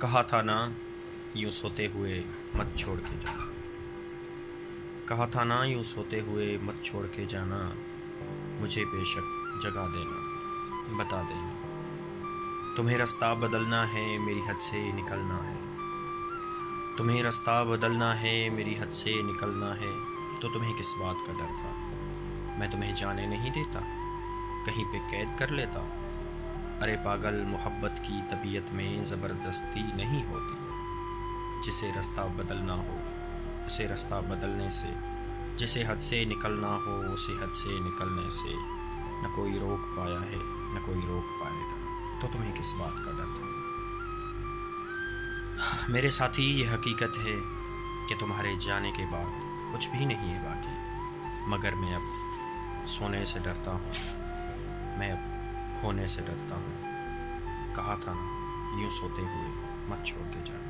کہا تھا نا یوں سوتے ہوئے مت چھوڑ کے جانا، کہا تھا نا یوں سوتے ہوئے مت چھوڑ کے جانا، مجھے بے شک جگا دینا، بتا دینا، تمہیں رستہ بدلنا ہے میری حد سے نکلنا ہے، تمہیں رستہ بدلنا ہے میری حد سے نکلنا ہے، تو تمہیں کس بات کا ڈر تھا، میں تمہیں جانے نہیں دیتا، کہیں پہ قید کر لیتا، ارے پاگل محبت کی طبیعت میں زبردستی نہیں ہوتی، جسے رستہ بدلنا ہو اسے رستہ بدلنے سے، جسے حد سے نکلنا ہو اسے حد سے نکلنے سے، نہ کوئی روک پایا ہے نہ کوئی روک پائے گا، تو تمہیں کس بات کا ڈر تھا۔ میرے ساتھی یہ حقیقت ہے کہ تمہارے جانے کے بعد کچھ بھی نہیں ہے باقی، مگر میں اب سونے سے ڈرتا ہوں، میں اب کھونے سے ڈرتا ہوں، کہا تھا نا یوں سوتے ہوئے مت چھوڑ کے جانا۔